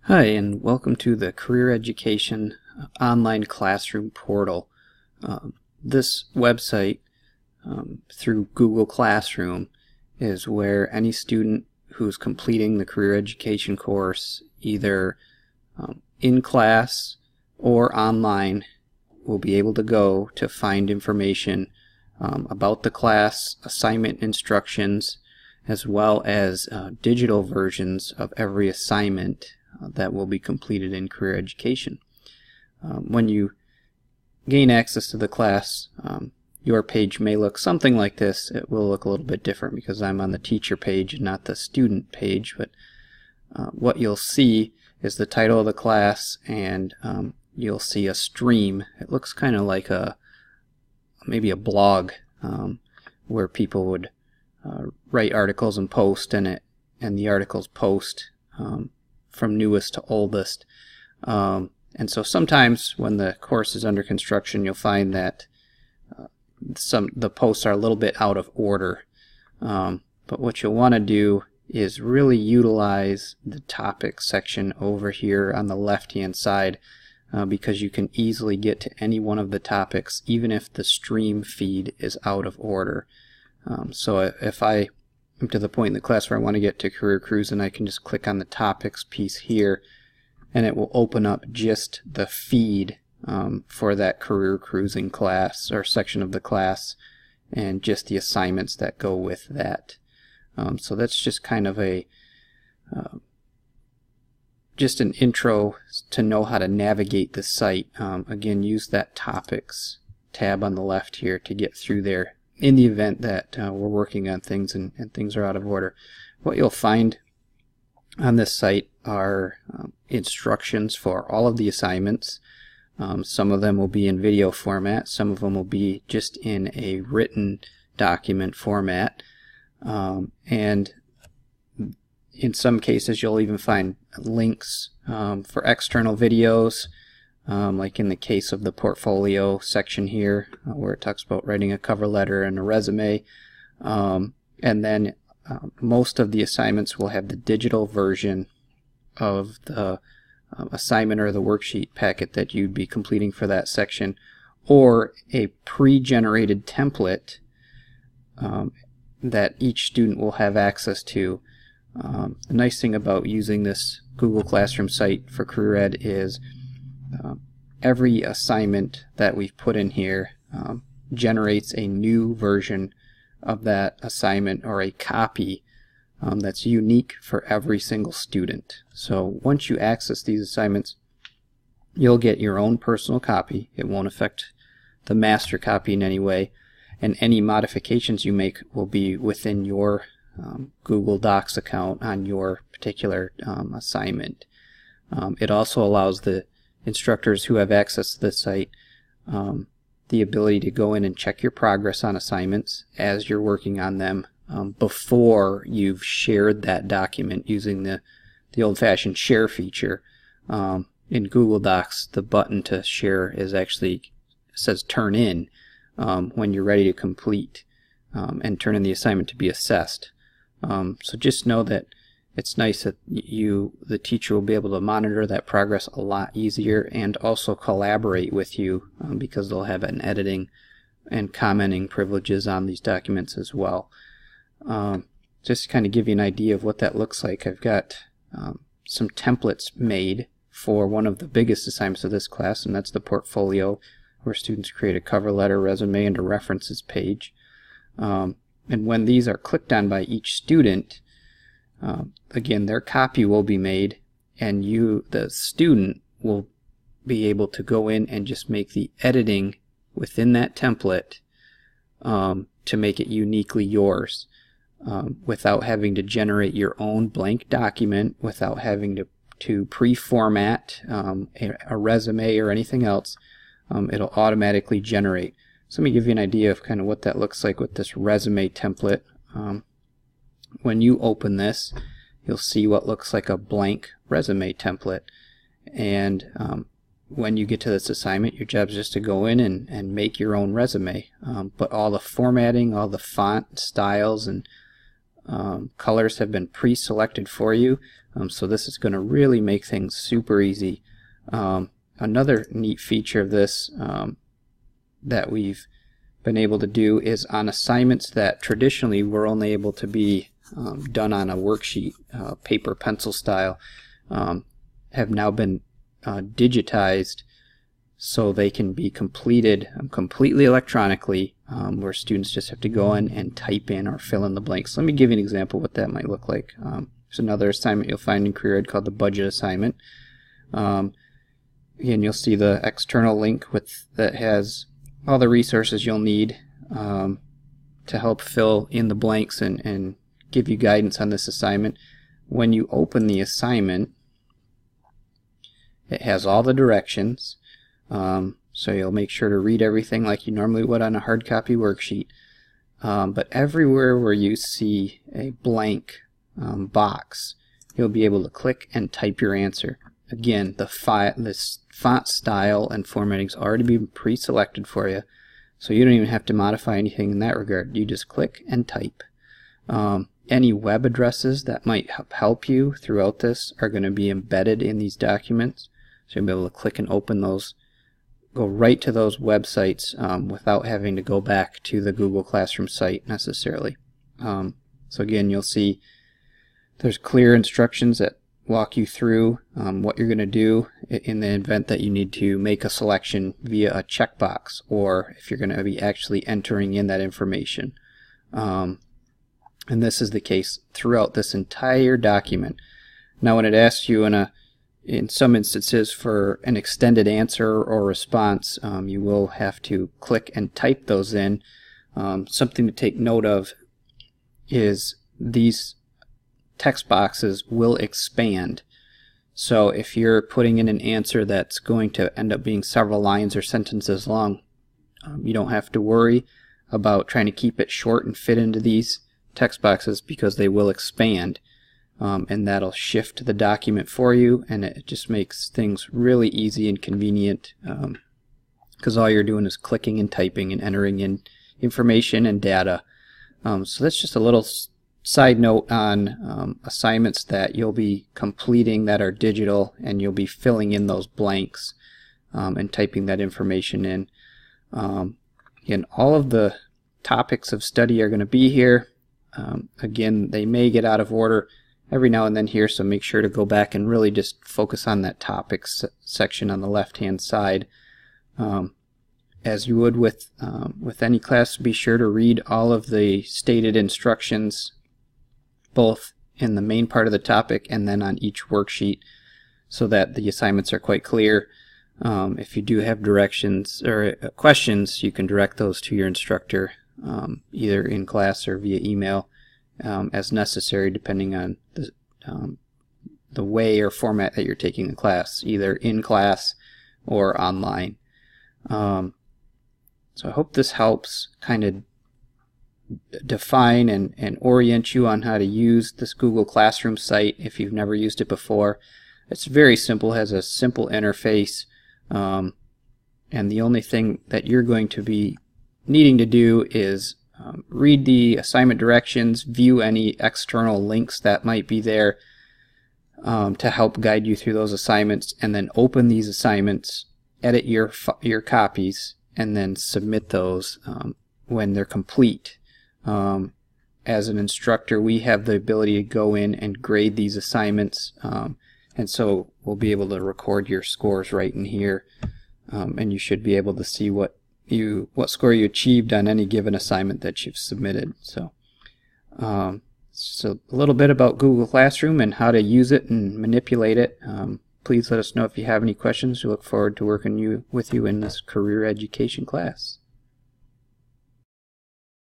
Hi, and welcome to the Career Education Online Classroom Portal. This website, through Google Classroom, is where any student who's completing the career education course, either in class or online, will be able to go to find information about the class, assignment instructions, as well as digital versions of every assignment that will be completed in career education. When you gain access to the class, your page may look something like this. It will look a little bit different because I'm on the teacher page and not the student page, but what you'll see is the title of the class, and you'll see a stream. It looks kind of like maybe a blog where people would write articles and post, and the articles post from newest to oldest. And so sometimes when the course is under construction, you'll find that the posts are a little bit out of order. But what you'll want to do is really utilize the topics section over here on the left-hand side, because you can easily get to any one of the topics even if the stream feed is out of order. So if I am to the point in the class where I want to get to career cruising, I can just click on the topics piece here, and it will open up just the feed for that career cruising class or section of the class, and just the assignments that go with that. So that's just kind of just an intro to know how to navigate the site. Again, use that topics tab on the left here to get through there in the event that we're working on things and things are out of order. What you'll find on this site are instructions for all of the assignments. Some of them will be in video format, some of them will be just in a written document format, and in some cases you'll even find links for external videos, like in the case of the portfolio section here, where it talks about writing a cover letter and a resume. And then most of the assignments will have the digital version of the assignment or the worksheet packet that you'd be completing for that section, or a pre-generated template that each student will have access to. The nice thing about using this Google Classroom site for Career Ed is every assignment that we've put in here generates a new version of that assignment, or a copy that's unique for every single student. So once you access these assignments, you'll get your own personal copy. It won't affect the master copy in any way, and any modifications you make will be within your Google Docs account on your particular assignment. It also allows the instructors who have access to this site the ability to go in and check your progress on assignments as you're working on them before you've shared that document using the old-fashioned share feature. In Google Docs, the button to share is actually says turn in when you're ready to complete and turn in the assignment to be assessed. So just know that it's nice that the teacher will be able to monitor that progress a lot easier, and also collaborate with you because they'll have an editing and commenting privileges on these documents as well. Just to kind of give you an idea of what that looks like, I've got some templates made for one of the biggest assignments of this class, and that's the portfolio, where students create a cover letter, resume, and a references page. And when these are clicked on by each student, again, their copy will be made, and the student, will be able to go in and just make the editing within that template to make it uniquely yours, without having to generate your own blank document, without having to pre-format a resume or anything else. It'll automatically generate. So let me give you an idea of kind of what that looks like with this resume template. When you open this, you'll see what looks like a blank resume template, and when you get to this assignment, your job is just to go in and make your own resume, but all the formatting, all the font styles and colors have been pre-selected for you. So this is going to really make things super easy. Another neat feature of this that we've been able to do is on assignments that traditionally were only able to be done on a worksheet, paper pencil style, have now been digitized so they can be completed completely electronically, where students just have to go in and type in or fill in the blanks. Let me give you an example of what that might look like. There's another assignment you'll find in Career Ed called the budget assignment. Again, you'll see the external link that has all the resources you'll need to help fill in the blanks and give you guidance on this assignment. When you open the assignment, it has all the directions, so you'll make sure to read everything like you normally would on a hard copy worksheet. But everywhere where you see a blank box, you'll be able to click and type your answer. Again, this font style and formatting has already been pre-selected for you, so you don't even have to modify anything in that regard. You just click and type. Any web addresses that might help you throughout this are going to be embedded in these documents, so you'll be able to click and open those, go right to those websites without having to go back to the Google Classroom site necessarily. So again, you'll see there's clear instructions that walk you through what you're going to do in the event that you need to make a selection via a checkbox, or if you're going to be actually entering in that information. And this is the case throughout this entire document. Now when it asks you in some instances for an extended answer or response, you will have to click and type those in. Something to take note of is these text boxes will expand. So if you're putting in an answer that's going to end up being several lines or sentences long, you don't have to worry about trying to keep it short and fit into these text boxes, because they will expand, and that'll shift the document for you, and it just makes things really easy and convenient, because all you're doing is clicking and typing and entering in information and data. So that's just a little side note on assignments that you'll be completing that are digital, and you'll be filling in those blanks and typing that information in. Again, all of the topics of study are going to be here. Again, they may get out of order every now and then here, so make sure to go back and really just focus on that topics section on the left hand side. As you would with any class, be sure to read all of the stated instructions, both in the main part of the topic and then on each worksheet, so that the assignments are quite clear. If you do have directions or questions, you can direct those to your instructor, either in class or via email, as necessary, depending on the way or format that you're taking the class, either in class or online. So I hope this helps kind of define and orient you on how to use this Google Classroom site if you've never used it before. It's very simple, has a simple interface, and the only thing that you're going to be needing to do is read the assignment directions, view any external links that might be there to help guide you through those assignments, and then open these assignments, edit your copies, and then submit those when they're complete. As an instructor, we have the ability to go in and grade these assignments, and so we'll be able to record your scores right in here, and you should be able to see what score you achieved on any given assignment that you've submitted. So a little bit about Google Classroom and how to use it and manipulate it. Please let us know if you have any questions. We look forward to working with you in this career education class.